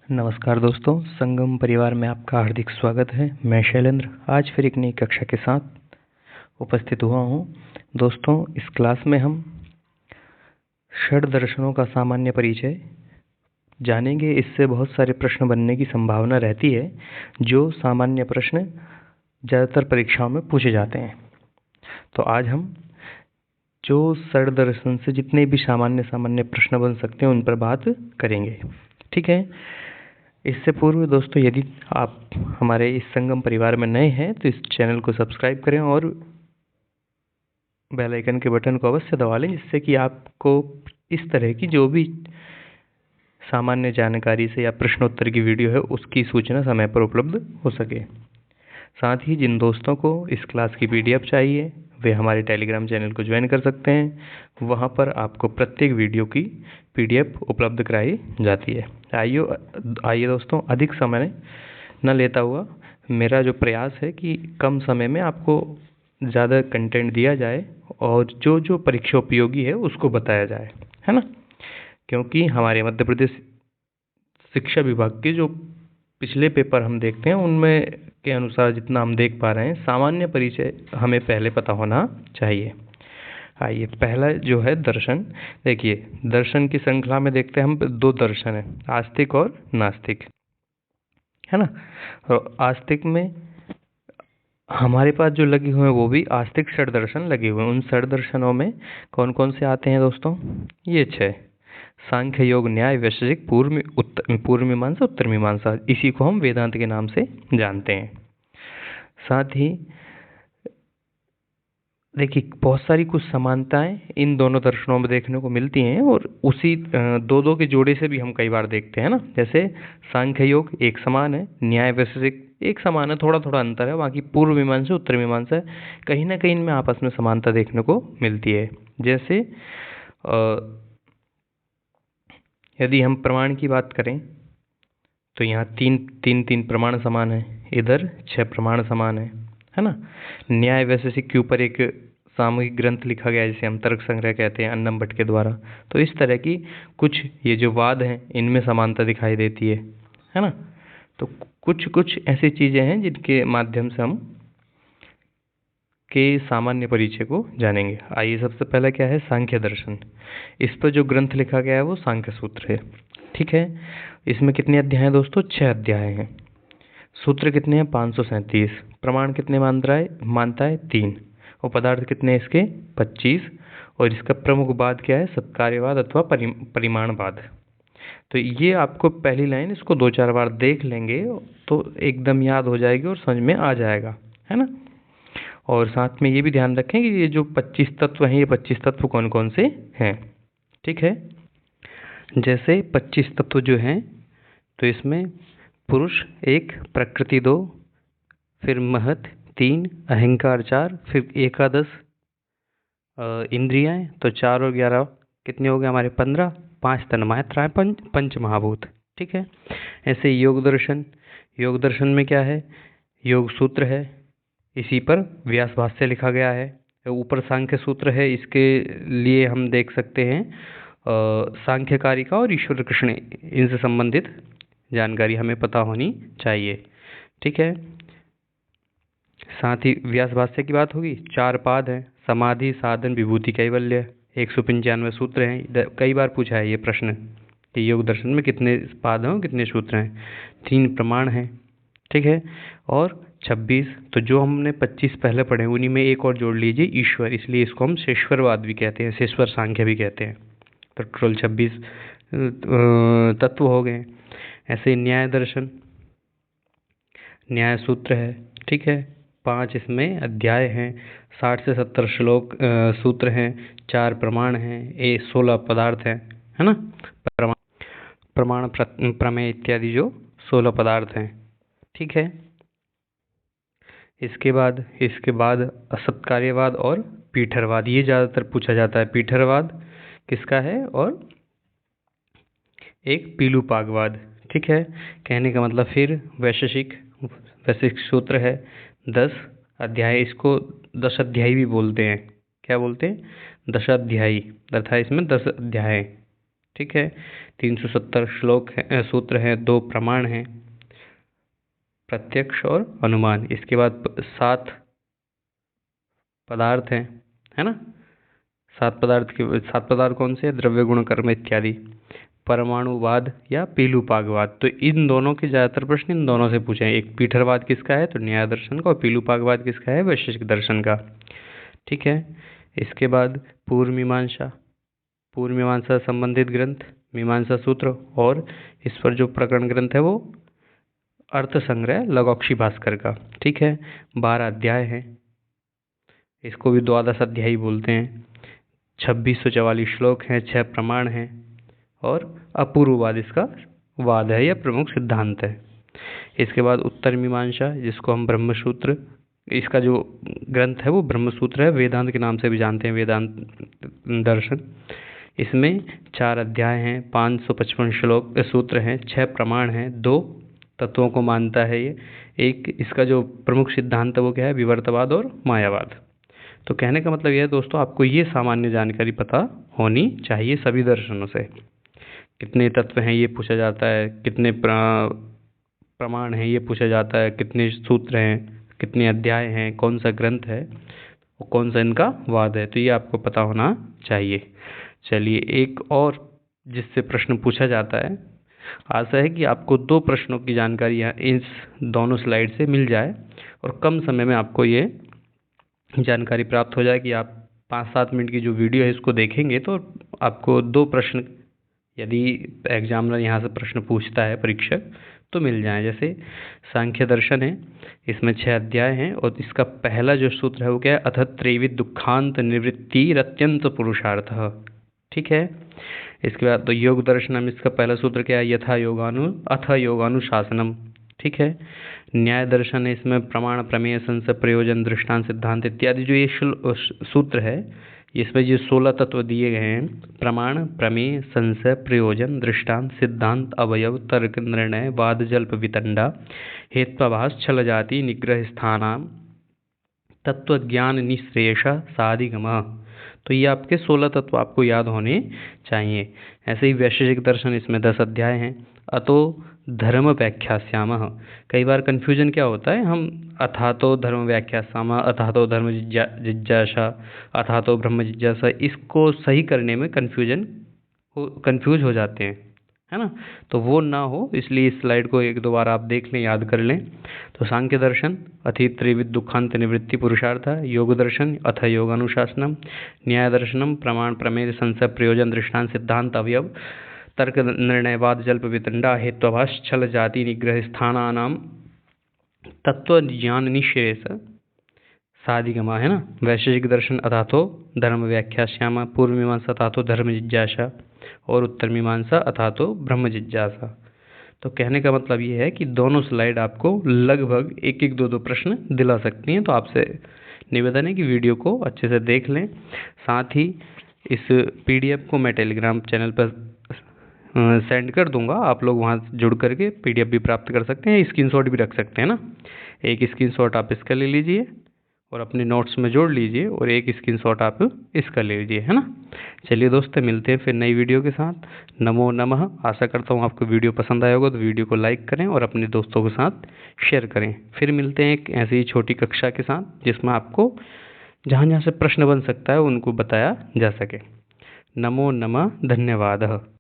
नमस्कार दोस्तों, संगम परिवार में आपका हार्दिक स्वागत है। मैं शैलेंद्र आज फिर एक नई कक्षा के साथ उपस्थित हुआ हूँ। दोस्तों, इस क्लास में हम षड दर्शनों का सामान्य परिचय जानेंगे। इससे बहुत सारे प्रश्न बनने की संभावना रहती है, जो सामान्य प्रश्न ज़्यादातर परीक्षाओं में पूछे जाते हैं। तो आज हम जो षड दर्शन से जितने भी सामान्य प्रश्न बन सकते हैं उन पर बात करेंगे। ठीक है। इससे पूर्व दोस्तों, यदि आप हमारे इस संगम परिवार में नए हैं तो इस चैनल को सब्सक्राइब करें और बेल आइकन के बटन को अवश्य दबा लें, जिससे कि आपको इस तरह की जो भी सामान्य जानकारी से या प्रश्नोत्तर की वीडियो है उसकी सूचना समय पर उपलब्ध हो सके। साथ ही जिन दोस्तों को इस क्लास की पीडीएफ चाहिए वे हमारे टेलीग्राम चैनल को ज्वाइन कर सकते हैं। वहाँ पर आपको प्रत्येक वीडियो की पीडीएफ उपलब्ध कराई जाती है। आइए दोस्तों, अधिक समय न लेता हुआ मेरा जो प्रयास है कि कम समय में आपको ज़्यादा कंटेंट दिया जाए और जो जो परीक्षा उपयोगी है उसको बताया जाए, है ना। क्योंकि हमारे मध्य प्रदेश शिक्षा विभाग के जो पिछले पेपर हम देखते हैं उनमें के अनुसार जितना हम देख पा रहे हैं, सामान्य परिचय हमें पहले पता होना चाहिए। आइए, पहला जो है दर्शन। देखिए, दर्शन की श्रृंखला में देखते हैं हम दो दर्शन है, आस्तिक और नास्तिक, है ना। और आस्तिक में हमारे पास जो लगे हुए हैं वो भी आस्तिक षड दर्शन लगे हुए हैं। उन षड दर्शनों में कौन कौन से आते हैं दोस्तों? ये 6: सांख्य, योग, न्याय, वैशेषिक, पूर्व मीमांसा, उत्तर मीमांसा। इसी को हम वेदांत के नाम से जानते हैं। साथ ही देखिए, बहुत सारी कुछ समानताएं इन दोनों दर्शनों में देखने को मिलती हैं और उसी दो के जोड़े से भी हम कई बार देखते हैं ना। जैसे सांख्य योग एक समान है, न्याय वैशेषिक एक समान है, थोड़ा थोड़ा अंतर है। बाकी पूर्व मीमांसा, उत्तर मीमांसा कहीं ना कहीं इनमें आपस में समानता देखने को मिलती है। जैसे यदि हम प्रमाण की बात करें तो यहाँ तीन प्रमाण समान है, इधर 6 प्रमाण समान है ना। न्याय वैशेषिक के ऊपर एक सामूहिक ग्रंथ लिखा गया है जिसे हम तर्क संग्रह कहते हैं, अन्नम भट्ट के द्वारा। तो इस तरह की कुछ ये जो वाद हैं इनमें समानता दिखाई देती है ना। तो कुछ ऐसी चीजें हैं जिनके माध्यम से हम के सामान्य परिचय को जानेंगे। आइए, सबसे पहला क्या है? सांख्य दर्शन। इस पर जो ग्रंथ लिखा गया है वो सांख्य सूत्र है। ठीक है। इसमें कितने अध्याय हैं दोस्तों? 6 अध्याय हैं। सूत्र कितने हैं? 537। प्रमाण कितने मानता है? 3। और पदार्थ कितने हैं इसके? 25। और इसका प्रमुख वाद क्या है? सत्कार्यवाद अथवा परिमाणवाद। तो ये आपको पहली लाइन इसको 2-4 बार देख लेंगे तो एकदम याद हो जाएगी और समझ में आ जाएगा, है ना। और साथ में ये भी ध्यान रखें कि ये जो 25 तत्व हैं, ये 25 तत्व कौन कौन से हैं। ठीक है। जैसे 25 तत्व जो हैं तो इसमें पुरुष 1, प्रकृति 2, फिर महत 3, अहंकार 4, फिर एकादश इंद्रियां तो 4 और 11 कितने हो गए हमारे? 15। 5 तन्मात्राएं, पंच महाभूत। ठीक है। ऐसे योग दर्शन में क्या है? योग सूत्र है, इसी पर व्यास भाष्य लिखा गया है। ऊपर सांख्य सूत्र है, इसके लिए हम देख सकते हैं सांख्य कारिका और ईश्वर कृष्ण, इनसे संबंधित जानकारी हमें पता होनी चाहिए। ठीक है। साथ ही व्यास भाष्य की बात होगी। 4 पाद हैं, समाधि, साधन, विभूति, कैवल्य। 195 सूत्र हैं। कई बार पूछा है ये प्रश्न कि योग दर्शन में कितने पाद हैं, कितने सूत्र हैं? 3 प्रमाण हैं। ठीक है। और 26, तो जो हमने 25 पहले पढ़े उन्हीं में एक और जोड़ लीजिए, ईश्वर। इसलिए इसको हम शेश्वरवाद भी कहते हैं, शेश्वर सांख्य भी कहते हैं। तो टोटल 26 तत्व हो गए। ऐसे न्याय दर्शन, न्याय सूत्र है। ठीक है। 5 इसमें अध्याय हैं, 60 से 70 श्लोक सूत्र हैं, 4 प्रमाण हैं, 16 पदार्थ हैं, है ना। प्रमाण, प्रमेय इत्यादि जो 16 पदार्थ हैं। ठीक है। इसके बाद असत्कार्यवाद और पीठरवाद, ये ज़्यादातर पूछा जाता है। पीठरवाद किसका है? और एक पीलूपागवाद। ठीक है। कहने का मतलब फिर वैशेषिक सूत्र है, 10 अध्याय। इसको 10 अध्यायी भी बोलते हैं। क्या बोलते हैं? 10 अध्यायी, अर्थात इसमें 10 अध्याय। ठीक है। 370 श्लोक है, सूत्र हैं, 2 प्रमाण हैं, प्रत्यक्ष और अनुमान। इसके बाद 7 पदार्थ हैं, है ना। 7 पदार्थ कौन से? द्रव्य गुण कर्म इत्यादि। परमाणुवाद या पीलूपागवाद, तो इन दोनों के ज़्यादातर प्रश्न इन दोनों से पूछे हैं। एक पीठरवाद किसका है? तो न्याय दर्शन का। और पीलूपागवाद किसका है? वैशेषिक दर्शन का। ठीक है। इसके बाद पूर्व मीमांसा, पूर्व मीमांसा संबंधित ग्रंथ, मीमांसा सूत्र, और इस पर जो प्रकरण ग्रंथ है वो अर्थ संग्रह लगौक्षी भास्कर का। ठीक है। 12 अध्याय हैं, इसको भी द्वादश अध्यायी बोलते हैं। 2644 श्लोक हैं, 6 प्रमाण हैं, और अपूर्ववाद इसका वाद है या प्रमुख सिद्धांत है। इसके बाद उत्तर मीमांसा, जिसको हम ब्रह्मसूत्र, इसका जो ग्रंथ है वो ब्रह्मसूत्र है, वेदांत के नाम से भी जानते हैं, वेदांत दर्शन। इसमें 4 अध्याय हैं, 555 श्लोक सूत्र हैं, 6 प्रमाण हैं, 2 तत्वों को मानता है ये। एक इसका जो प्रमुख सिद्धांत है वो क्या है? विवर्तवाद और मायावाद। तो कहने का मतलब यह है दोस्तों, आपको ये सामान्य जानकारी पता होनी चाहिए सभी दर्शनों से। कितने तत्व हैं ये पूछा जाता है, कितने प्रमाण हैं ये पूछा जाता है, कितने सूत्र हैं, कितने अध्याय हैं, कौन सा ग्रंथ है, और कौन सा इनका वाद है, तो ये आपको पता होना चाहिए। चलिए, एक और जिससे प्रश्न पूछा जाता है, आशा है कि आपको 2 प्रश्नों की जानकारी इस दोनों स्लाइड से मिल जाए और कम समय में आपको ये जानकारी प्राप्त हो जाए कि आप 5-7 मिनट की जो वीडियो है इसको देखेंगे तो आपको 2 प्रश्न, यदि एग्जामिनर यहाँ से प्रश्न पूछता है परीक्षक, तो मिल जाए। जैसे सांख्य दर्शन है, इसमें 6 अध्याय हैं, और इसका पहला जो सूत्र है वो क्या है? अथ त्रैविध दुखांत निवृत्ति रत्यंत पुरुषार्थ। ठीक है। इसके बाद तो योग दर्शनम, इसका पहला सूत्र क्या है? यथा अथ योगानुशासनम। ठीक है। न्याय दर्शन है, इसमें प्रमाण प्रमेय संशय प्रयोजन दृष्टांत सिद्धांत इत्यादि जो ये सूत्र है, इसमें जो 16 तत्व दिए गए हैं, प्रमाण प्रमेय संशय प्रयोजन दृष्टांत सिद्धांत अवयव तर्क निर्णय वाद जल्प वितंडा हेत्वाभास छल जाति निग्रह स्थानाम तत्व ज्ञान निश्रेष साधिगम। तो ये आपके 16 तत्व आपको याद होने चाहिए। ऐसे ही वैशेषिक दर्शन, इसमें 10 अध्याय हैं। अतो धर्म व्याख्यास्यामः, कई बार कन्फ्यूजन क्या होता है, हम अथातो धर्म व्याख्यास्यामः, अथातो धर्म जिज्ञासा, अथातो ब्रह्म जिज्ञासा, इसको सही करने में कन्फ्यूज हो जाते हैं, है ना। तो वो ना हो, इसलिए इस स्लाइड को 1-2 बार आप देख लें, याद कर लें। तो सांख्य दर्शन अथि त्रैविध दुखांत निवृत्ति पुरुषार्थ, योग दर्शन अथ योगानुशासनम, न्याय दर्शनम प्रमाण प्रमेय संशय प्रयोजन दृष्टांत सिद्धांत अवयव तर्क निर्णयवाद जल्प वितंडा हेत्वाभास छल जाति निग्रह स्थानानाम तत्व ज्ञान निश्रेष साधिगमा, है ना। वैशेषिक दर्शन अथातो धर्म व्याख्यास्यामः, पूर्व मीमांसा अथातो धर्म जिज्ञासा, और उत्तर मीमांसा अथातो ब्रह्म जिज्ञासा। तो कहने का मतलब ये है कि दोनों स्लाइड आपको लगभग 1-1, 2-2 प्रश्न दिला सकती हैं। तो आपसे निवेदन है कि वीडियो को अच्छे से देख लें। साथ ही इस PDF को मैं टेलीग्राम चैनल पर सेंड कर दूंगा, आप लोग वहाँ जुड़ करके PDF भी प्राप्त कर सकते हैं, स्क्रीनशॉट भी रख सकते हैं ना। एक स्क्रीनशॉट आप इसका ले लीजिए और अपने नोट्स में जोड़ लीजिए, और एक स्क्रीनशॉट आप इसका ले लीजिए, है ना। चलिए दोस्तों, मिलते हैं फिर नई वीडियो के साथ। नमो नमः। आशा करता हूँ आपको वीडियो पसंद आया होगा, तो वीडियो को लाइक करें और अपने दोस्तों के साथ शेयर करें। फिर मिलते हैं एक ऐसी ही छोटी कक्षा के साथ, जिसमें आपको जहाँ जहाँ से प्रश्न बन सकता है उनको बताया जा सके। नमो नमः, धन्यवाद।